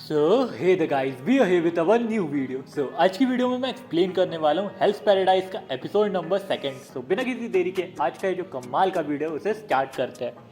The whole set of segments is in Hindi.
So hey the guys we are here with our new video. आज की वीडियो में मैं एक्सप्लेन करने वाला हूँ हेल्स पैराडाइज का एपिसोड नंबर 2। बिना किसी देरी के आज का ये जो कमाल का वीडियो उसे स्टार्ट करते हैं।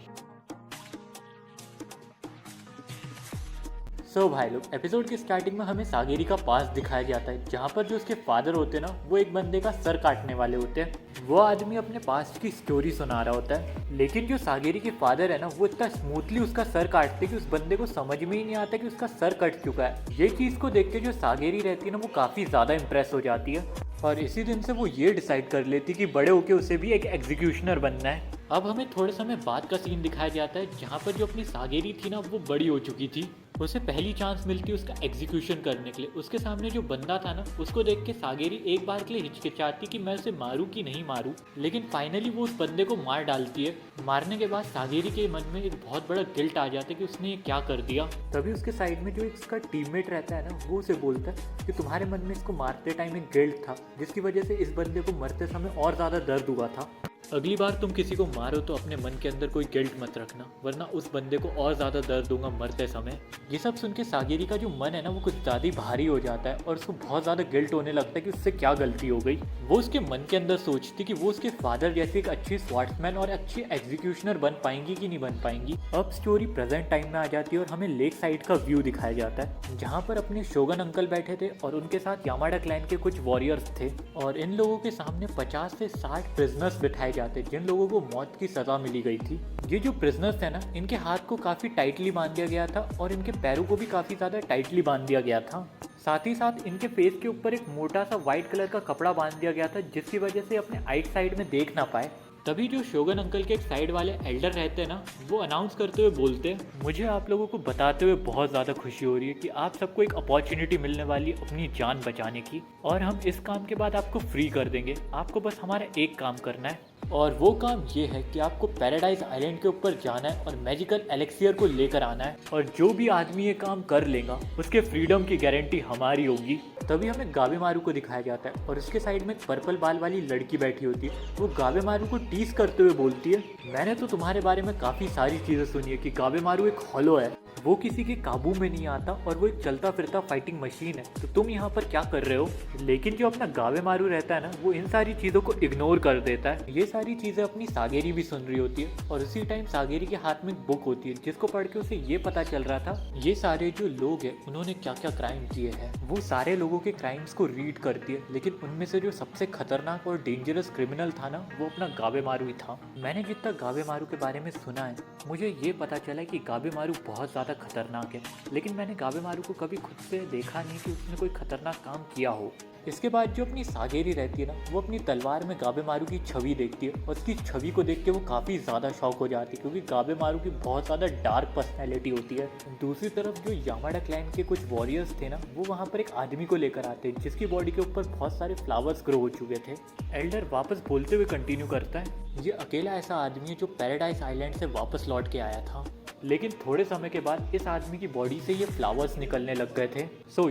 भाई लोग, एपिसोड की स्टार्टिंग में हमें सागेरी का पास दिखाया जाता है, जहाँ पर जो उसके फादर होते हैं ना, वो एक बंदे का सर काटने वाले होते हैं। वो आदमी अपने पास्ट की स्टोरी सुना रहा होता है, लेकिन जो सागेरी के फादर है ना, वो इतना स्मूथली उसका सर काटते कि उस बंदे को समझ में ही नहीं आता कि उसका सर कट चुका है। ये चीज़ को देख के जो सागेरी रहती है ना, वो काफ़ी ज़्यादा इंप्रेस हो जाती है और इसी दिन से वो ये डिसाइड कर लेती कि बड़े होके उसे भी एक एग्जीक्यूशनर बनना है। अब हमें थोड़े समय बाद का सीन दिखाया जाता है, जहाँ पर जो अपनी सागेरी थी ना, वो बड़ी हो चुकी थी। उसे पहली चांस मिलती है उसका एग्जीक्यूशन करने के लिए। उसके सामने जो बंदा था ना, उसको देख के सागेरी एक बार के लिए हिचकिचाती कि मैं उसे मारूं कि नहीं मारूं, लेकिन फाइनली वो उस बंदे को मार डालती है। मारने के बाद सागेरी के मन में एक बहुत बड़ा गिल्ट आ जाता है कि उसने ये क्या कर दिया। तभी उसके साइड में जो एक उसका टीममेट रहता है ना, वो उसे बोलता है कि तुम्हारे मन में इसको मारते टाइम एक गिल्ट था, जिसकी वजह से इस बंदे को मरते समय और ज़्यादा दर्द हुआ था। अगली बार तुम किसी को मारो तो अपने मन के अंदर कोई गिल्ट मत रखना, वरना उस बंदे को और ज़्यादा दर्द होगा मरते समय। ये सब सुन के सागेरी का जो मन है ना, वो कुछ ज़्यादा ही भारी हो जाता है और उसको बहुत ज़्यादा गिल्ट होने लगता है कि उससे क्या गलती हो गई। वो उसके मन के अंदर सोचती कि वो उसके फादर जैसी एक अच्छी स्वॉर्ड्समैन और अच्छी एग्जीक्यूशनर बन पाएंगी कि नहीं बन पाएंगी। अब स्टोरी प्रेजेंट टाइम में आ जाती है और हमें लेक साइड का व्यू दिखाया जाता है, जहाँ पर अपने शोगन अंकल बैठे थे और उनके साथ यामाडा क्लैन के कुछ वॉरियर्स थे और इन लोगों के सामने 50 से 60 प्रिजनर्स बिठाए जाते, जिन लोगों को मौत की सजा मिली गई थी। ये जो प्रिजनर्स थे ना, इनके हाथ को काफ़ी टाइटली बांध दिया गया था और इनके पैरों को भी काफ़ी ज़्यादा टाइटली बांध दिया गया था। साथ ही साथ इनके फेस के ऊपर एक मोटा सा वाइट कलर का कपड़ा बांध दिया गया था, जिसकी वजह से अपने आइट साइड में देख ना पाए। तभी जो शोगन अंकल के एक साइड वाले एल्डर रहते हैं ना, वो अनाउंस करते हुए बोलते हैं, मुझे आप लोगों को बताते हुए बहुत ज़्यादा खुशी हो रही है कि आप सबको एक अपॉर्चुनिटी मिलने वाली है अपनी जान बचाने की, और हम इस काम के बाद आपको फ्री कर देंगे। आपको बस हमारा एक काम करना है, और वो काम ये है कि आपको पैराडाइज आइलैंड के ऊपर जाना है और मैजिकल एलेक्सियर को लेकर आना है, और जो भी आदमी ये काम कर लेगा उसके फ्रीडम की गारंटी हमारी होगी। तभी हमें गाबेमारू को दिखाया जाता है और उसके साइड में एक पर्पल बाल वाली लड़की बैठी होती है। वो गाबेमारू को टीज करते हुए बोलती है, मैंने तो तुम्हारे बारे में काफ़ी सारी चीज़ें सुनी है कि गाबेमारू एक हॉलो है, वो किसी के काबू में नहीं आता और वो एक चलता फिरता फाइटिंग मशीन है, तो तुम यहाँ पर क्या कर रहे हो। लेकिन जो अपना गाबेमारू रहता है ना, वो इन सारी चीज़ों को इग्नोर कर देता है। ये सारी चीज़ें अपनी सागेरी भी सुन रही होती है और उसी टाइम सागेरी के हाथ में एक बुक होती है, जिसको पढ़ के उसे ये पता चल रहा था ये सारे जो लोग हैं उन्होंने क्या क्या क्राइम किए हैं। वो सारे लोगों के क्राइम्स को रीड करती है, लेकिन उनमें से जो सबसे खतरनाक और डेंजरस क्रिमिनल था ना, वो अपना गाबेमारू ही था। मैंने जितना गाबेमारू के बारे में सुना है, मुझे ये पता चला कि गाबेमारू बहुत ज़्यादा खतरनाक है, लेकिन मैंने गाबेमारू को कभी खुद से देखा नहीं कि उसने कोई खतरनाक काम किया हो। इसके बाद जो अपनी सागेरी रहती है ना, वो अपनी तलवार में गाबेमारू की छवि देखती है और उसकी छवि को देख के वो काफ़ी ज़्यादा शॉक हो जाती है, क्योंकि गाबेमारू की बहुत ज़्यादा डार्क पर्सनैलिटी होती है। दूसरी तरफ जो यामाडा क्लैन के कुछ वॉरियर्स थे ना, वो वहाँ पर एक आदमी को लेकर आते हैं जिसकी बॉडी के ऊपर बहुत सारे फ्लावर्स ग्रो हो चुके थे। एल्डर वापस बोलते हुए कंटिन्यू करता है, ये अकेला ऐसा आदमी है जो पैराडाइज आइलैंड से वापस लौट के आया था, लेकिन थोड़े समय के बाद इस आदमी की बॉडी से ये फ्लावर्स निकलने लग गए थे।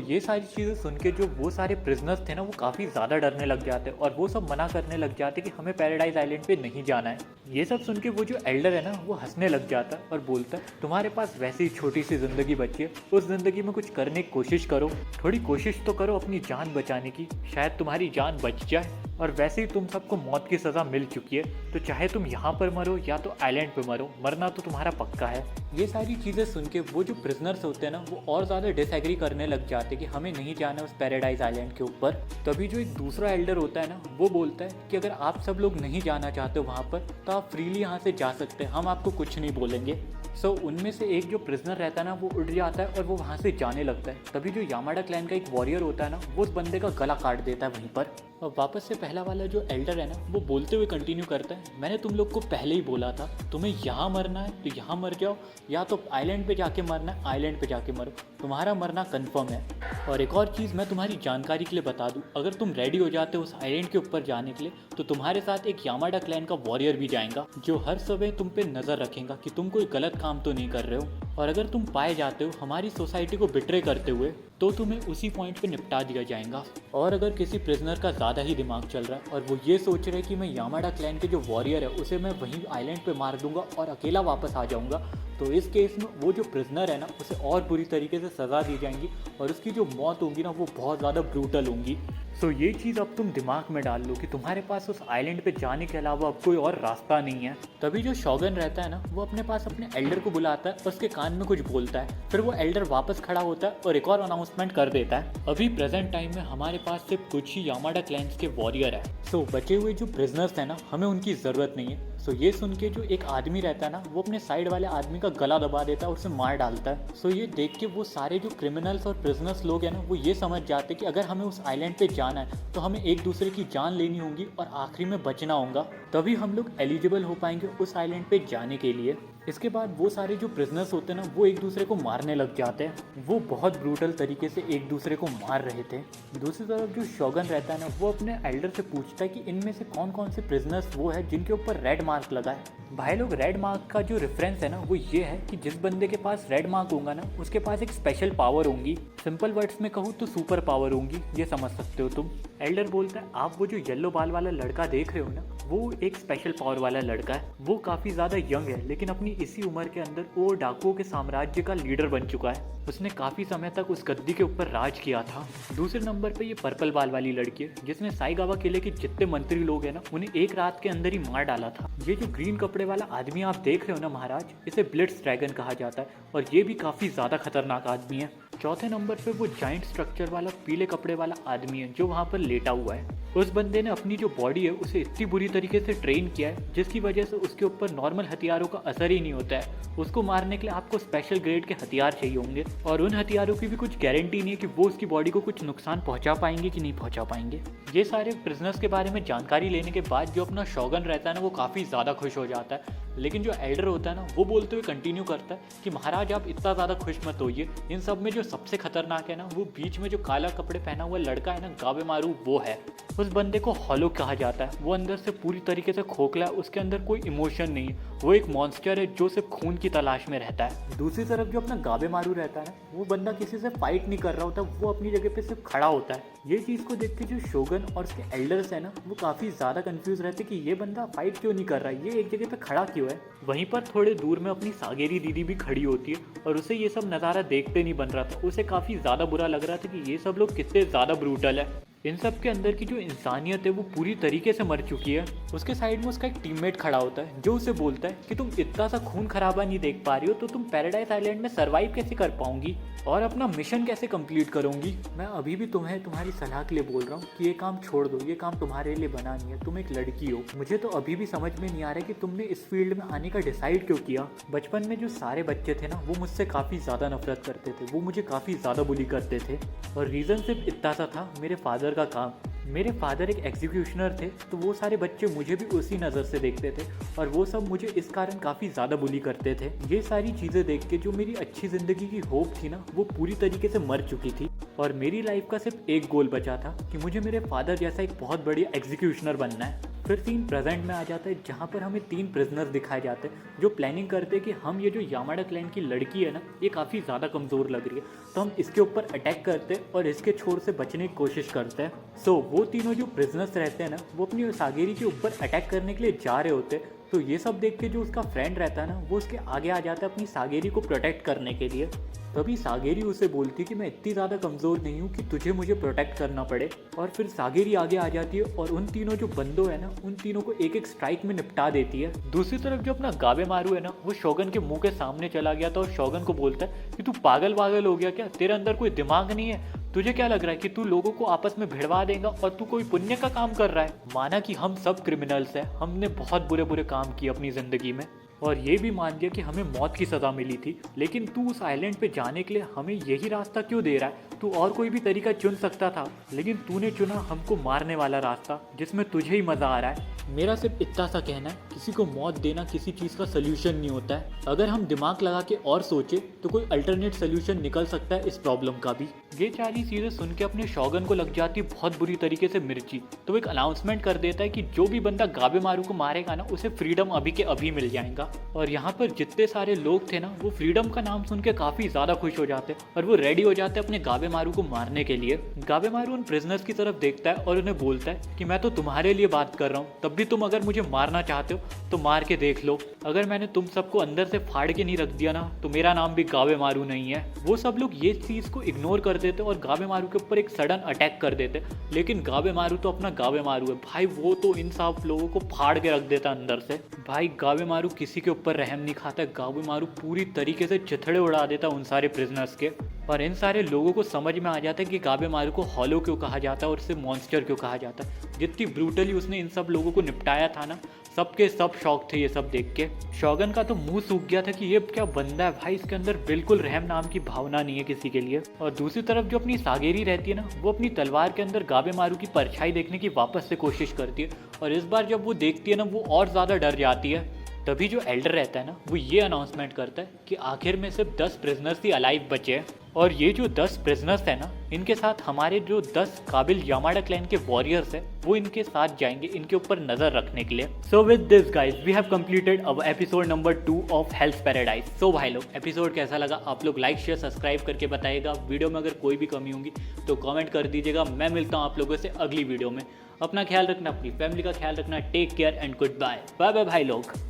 ये सारी चीज़ें सुन के जो वो सारे प्रिजनर्स थे ना, वो काफ़ी ज़्यादा डरने लग जाते और वो सब मना करने लग जाते कि हमें पैराडाइज आइलैंड पे नहीं जाना है। ये सब सुन के वो जो एल्डर है ना, वो हंसने लग जाता और बोलता है, तुम्हारे पास वैसे ही छोटी सी ज़िंदगी बची है, उस ज़िंदगी में कुछ करने की कोशिश करो, थोड़ी कोशिश तो करो अपनी जान बचाने की, शायद तुम्हारी जान बच जाए। और वैसे ही तुम सबको मौत की सज़ा मिल चुकी है, तो चाहे तुम यहाँ पर मरो या तो आइलैंड पे मरो, मरना तो तुम्हारा पक्का है। ये सारी चीज़ें सुन के वो जो प्रिजनर्स होते हैं ना, वो और ज़्यादा डिसएग्री करने लग जाते कि हमें नहीं जाना उस पैराडाइज आइलैंड के ऊपर। तभी जो एक दूसरा एल्डर होता है ना, वो बोलता है कि अगर आप सब लोग नहीं जाना चाहते वहाँ पर, तो आप फ्रीली यहाँ से जा सकते हैं, हम आपको कुछ नहीं बोलेंगे। उनमें से एक जो प्रिजनर रहता है ना, वो उड़ जाता है और वो वहाँ से जाने लगता है। तभी जो यामाडा क्लैन का एक वॉरियर होता है ना, वो उस बंदे का गला काट देता है वहीं पर। और वापस से पहला वाला जो एल्डर है ना, वो बोलते हुए कंटिन्यू करता है, मैंने तुम लोग को पहले ही बोला था, तुम्हें यहाँ मरना है तो यहाँ मर जाओ, या तो आइलैंड पे जाके मरना है आइलैंड पे जाके मरो, तुम्हारा मरना कंफर्म है। और एक और चीज़ मैं तुम्हारी जानकारी के लिए बता दूँ, अगर तुम रेडी हो जाते हो उस आइलैंड के ऊपर जाने के लिए, तो तुम्हारे साथ एक यामाडा क्लैन का वॉरियर भी जाएगा, जो हर समय तुम पे नज़र रखेगा कि तुम कोई गलत काम तो नहीं कर रहे हो। और अगर तुम पाए जाते हो हमारी सोसाइटी को बिट्रे करते हुए तो तुम्हें उसी पॉइंट पे निपटा दिया जाएगा। और अगर किसी प्रिजनर का ज़्यादा ही दिमाग चल रहा है और वो ये सोच रहे हैं कि मैं यामाडा क्लैन के जो वॉरियर है उसे मैं वहीं आइलैंड पे मार दूंगा और अकेला वापस आ जाऊंगा, तो इस केस में वो जो प्रिजनर है ना उसे और बुरी तरीके से सज़ा दी जाएंगी और उसकी जो मौत होगी ना वो बहुत ज़्यादा ब्रूटल होंगी। सो ये चीज़ अब तुम दिमाग में डाल लो कि तुम्हारे पास उस आइलैंड पे जाने के अलावा अब कोई और रास्ता नहीं है। तभी जो शॉगन रहता है ना वो अपने पास अपने एल्डर को बुलाता है और उसके कान में कुछ बोलता है। फिर वो एल्डर वापस खड़ा होता है और एक और अनाउंसमेंट कर देता है। अभी प्रेजेंट टाइम में हमारे पास सिर्फ कुछ ही यामाडा क्लैंस के वॉरियर है। सो बचे हुए जो प्रिजनर्स हैं ना हमें उनकी ज़रूरत नहीं है। सो ये सुन के जो एक आदमी रहता है ना वो अपने साइड वाले आदमी का गला दबा देता है और उसे मार डालता है। सो ये देख के वो सारे जो क्रिमिनल्स और प्रिजनर्स लोग हैं ना वो ये समझ जाते हैं कि अगर हमें उस आइलैंड पे जाना है तो हमें एक दूसरे की जान लेनी होगी और आखिरी में बचना होगा, तभी हम लोग एलिजिबल हो पाएंगे उस आइलैंड पे जाने के लिए। इसके बाद वो सारे जो प्रिजनर्स होते हैं ना वो एक दूसरे को मारने लग जाते हैं। वो बहुत ब्रूटल तरीके से एक दूसरे को मार रहे थे। दूसरी तरफ जो शॉगन रहता है ना वो अपने एल्डर से पूछता है कि इनमें से कौन कौन से प्रिजनर्स वो है जिनके ऊपर रेड मार्क लगा है। भाई लोग, रेड मार्क का जो रेफरेंस है ना वो ये है कि जिस बंदे के पास रेड मार्क होगा ना उसके पास एक स्पेशल पावर होंगी। सिंपल वर्ड्स में कहूँ तो सुपर पावर होंगी, ये समझ सकते हो तुम। एल्डर बोलता है आप वो जो येलो बाल वाला लड़का देख रहे हो ना वो एक स्पेशल पावर वाला लड़का है। वो काफ़ी ज़्यादा यंग है लेकिन अपनी इसी उम्र के अंदर वो डाकुओं के साम्राज्य का लीडर बन चुका है। उसने काफ़ी समय तक उस गद्दी के ऊपर राज किया था। दूसरे नंबर पे ये पर्पल बाल वाली लड़की है जिसने साईगावा किले के जितने मंत्री लोग हैं ना उन्हें एक रात के अंदर ही मार डाला था। ये जो ग्रीन कपड़े वाला आदमी आप देख रहे हो ना महाराज, इसे ब्लिट्स ड्रैगन कहा जाता है और ये भी काफ़ी ज़्यादा खतरनाक आदमी है। चौथे नंबर पे वो जाइंट स्ट्रक्चर वाला पीले कपड़े वाला आदमी है जो वहाँ पर लेटा हुआ है। उस बंदे ने अपनी जो बॉडी है उसे इतनी बुरी तरीके से ट्रेन किया है जिसकी वजह से उसके ऊपर नॉर्मल हथियारों का असर ही नहीं होता है। उसको मारने के लिए आपको स्पेशल ग्रेड के हथियार चाहिए होंगे और उन हथियारों की भी कुछ गारंटी नहीं है कि वो उसकी बॉडी को कुछ नुकसान पहुंचा पाएंगे कि नहीं पहुंचा पाएंगे। ये सारे प्रिजनर्स के बारे में जानकारी लेने के बाद जो अपना शॉगन रहता है ना वो काफ़ी ज़्यादा खुश हो जाता है। लेकिन जो एल्डर होता है ना वो बोलते हुए कंटिन्यू करता है कि महाराज आप इतना ज़्यादा खुश मत होइए। इन सब में जो सबसे खतरनाक है ना वो बीच में जो काला कपड़े पहना हुआ लड़का है ना गाबेमारू, वो है। उस बंदे को हॉलो कहा जाता है। वो अंदर से पूरी तरीके से खोखला है, उसके अंदर कोई इमोशन नहीं है। वो एक मॉन्स्टर है जो सिर्फ खून की तलाश में रहता है। दूसरी तरफ जो अपना गाबेमारू रहता है ना वो बंदा किसी से फाइट नहीं कर रहा होता, वो अपनी जगह पे सिर्फ खड़ा होता है। ये चीज़ को देख के जो शोगन और उसके एल्डर्स है ना वो काफ़ी ज़्यादा कंफ्यूज रहते कि ये बंदा फाइट क्यों नहीं कर रहा है, ये एक जगह पे खड़ा क्यों है। वहीं पर थोड़े दूर में अपनी सागेरी दीदी भी खड़ी होती है और उसे ये सब नज़ारा देखते नहीं बन रहा था। उसे काफ़ी ज़्यादा बुरा लग रहा था कि ये सब लोग कितने ज़्यादा ब्रूटल है। इन सब के अंदर की जो इंसानियत है वो पूरी तरीके से मर चुकी है। उसके साइड में उसका एक टीममेट खड़ा होता है जो उसे बोलता है कि तुम इतना सा खून खराबा नहीं देख पा रही हो तो तुम पैराडाइज आइलैंड में सरवाइव कैसे कर पाऊंगी और अपना मिशन कैसे कंप्लीट करोगी। मैं अभी भी तुम्हें तुम्हारी सलाह के लिए बोल रहा हूँ कि ये काम छोड़ दो, ये काम तुम्हारे लिए बना नहीं है। तुम एक लड़की हो। मुझे तो अभी भी समझ में नहीं आ रहा है कि तुमने इस फील्ड में आने का डिसाइड क्यों किया। बचपन में जो सारे बच्चे थे ना वो मुझसे काफ़ी ज़्यादा नफरत करते थे, वो मुझे काफ़ी ज़्यादा बुली करते थे और रीज़न सिर्फ इतना सा था, मेरे फादर का काम। मेरे फादर एक एग्जीक्यूशनर थे तो वो सारे बच्चे मुझे भी उसी नज़र से देखते थे और वो सब मुझे इस कारण काफ़ी ज़्यादा बुली करते थे। ये सारी चीज़ें देख के जो मेरी अच्छी ज़िंदगी की होप थी ना वो पूरी तरीके से मर चुकी थी और मेरी लाइफ का सिर्फ एक गोल बचा था कि मुझे मेरे फादर जैसा एक बहुत बढ़िया एग्जीक्यूशनर बनना है। फिर सीन प्रेजेंट में आ जाता है जहाँ पर हमें 3 प्रिजनर्स दिखाए जाते हैं जो प्लानिंग करते हैं कि हम ये जो यामाडा क्लैन की लड़की है ना ये काफ़ी ज़्यादा कमज़ोर लग रही है तो हम इसके ऊपर अटैक करते हैं और इसके छोर से बचने की कोशिश करते हैं। सो वो तीनों जो प्रिजनर्स रहते हैं ना वो अपनी सागेरी के ऊपर अटैक करने के लिए जा रहे होते हैं। तो ये सब देख के जो उसका फ्रेंड रहता है ना वो उसके आगे आ जाता है अपनी सागेरी को प्रोटेक्ट करने के लिए। तभी सागेरी उसे बोलती है कि मैं इतनी ज़्यादा कमज़ोर नहीं हूँ कि तुझे मुझे प्रोटेक्ट करना पड़े और फिर सागेरी आगे आ जाती है और उन तीनों जो बंदों है ना उन तीनों को एक एक स्ट्राइक में निपटा देती है। दूसरी तरफ जो अपना गाबेमारू है ना वो शोगन के मुंह के सामने चला गया था और शोगन को बोलता है कि तू पागल पागल हो गया क्या, तेरे अंदर कोई दिमाग नहीं है, तुझे क्या लग रहा है कि तू लोगों को आपस में भिड़वा देगा और तू कोई पुण्य का काम कर रहा है। माना कि हम सब क्रिमिनल्स हैं, हमने बहुत बुरे बुरे काम किए अपनी ज़िंदगी में और ये भी मान लिया कि हमें मौत की सज़ा मिली थी, लेकिन तू उस आइलैंड पे जाने के लिए हमें यही रास्ता क्यों दे रहा है। तू और कोई भी तरीका चुन सकता था लेकिन तूने चुना हमको मारने वाला रास्ता जिसमें तुझे ही मज़ा आ रहा है। मेरा सिर्फ इतना सा कहना है, किसी को मौत देना किसी चीज़ का सल्यूशन नहीं होता है। अगर हम दिमाग लगा के और सोचे तो कोई अल्टरनेट सल्यूशन निकल सकता है इस प्रॉब्लम का भी। ये सारी चीज़ें सुन के अपने शोगन को लग जाती है बहुत बुरी तरीके से मिर्ची। तो वो एक अनाउंसमेंट कर देता है कि जो भी बंदा गाबेमारू को मारेगा ना उसे फ्रीडम अभी के अभी मिल जाएगा। जाएगा। और यहाँ पर जितने सारे लोग थे ना वो फ्रीडम का नाम सुन के काफ़ी ज़्यादा खुश हो जाते और वो रेडी हो जाते अपने गाबेमारू को मारने के लिए। गाबेमारू उन प्रिजनर्स की तरफ देखता है और उन्हें बोलता है कि मैं तो तुम्हारे लिए बात कर रहा हूँ, तब भी तुम अगर मुझे मारना चाहते हो तो मार के देख लो। अगर मैंने तुम सबको अंदर से फाड़ के नहीं रख दिया ना तो मेरा नाम भी गाबेमारू नहीं है। वो सब लोग ये चीज़ को इग्नोर कर देते और गाबेमारू के ऊपर एक सडन अटैक कर देते, लेकिन गाबेमारू तो अपना गाबेमारू है भाई, वो तो इन सब लोगों को फाड़ के रख देता अंदर से। भाई गाबेमारू किसी के ऊपर रहम नहीं खाता, गाबेमारू पूरी तरीके से चिथड़े उड़ा देता उन सारे प्रिजनर्स के। और इन सारे लोगों को समझ में आ जाता है कि गाबेमारू को हॉलो क्यों कहा जाता है और उसे मॉन्स्टर क्यों कहा जाता है। जितनी ब्रूटली उसने इन सब लोगों को निपटाया था ना, सबके सब शौक थे ये सब देख के। शौगन का तो मुंह सूख गया था कि ये क्या बंदा है भाई, इसके अंदर बिल्कुल रहम नाम की भावना नहीं है किसी के लिए। और दूसरी तरफ जो अपनी सागेरी रहती है ना, वो अपनी तलवार के अंदर गाबेमारू की परछाई देखने की वापस से कोशिश करती है। और इस बार जब वो देखती है ना, वो और ज़्यादा डर जाती है। तभी जो एल्डर रहता है ना, वो ये अनाउंसमेंट करता है कि आखिर में सिर्फ 10 प्रिजनर्स ही अलाइव बचे हैं। और ये जो 10 प्रिजनर्स है ना, इनके साथ हमारे जो 10 काबिल यामाडा क्लैन के वॉरियर्स हैं वो इनके साथ जाएंगे इनके ऊपर नजर रखने के लिए। So with this guys we have completed our episode number 2 of Hell's Paradise. So भाई लोग, एपिसोड कैसा लगा आप लोग लाइक शेयर सब्सक्राइब करके बताइएगा। वीडियो में अगर कोई भी कमी होगी तो कमेंट कर दीजिएगा। मैं मिलता हूँ आप लोगों से अगली वीडियो में। अपना ख्याल रखना, अपनी फैमिली का ख्याल रखना। Take care and goodbye. Bye bye भाई लोग।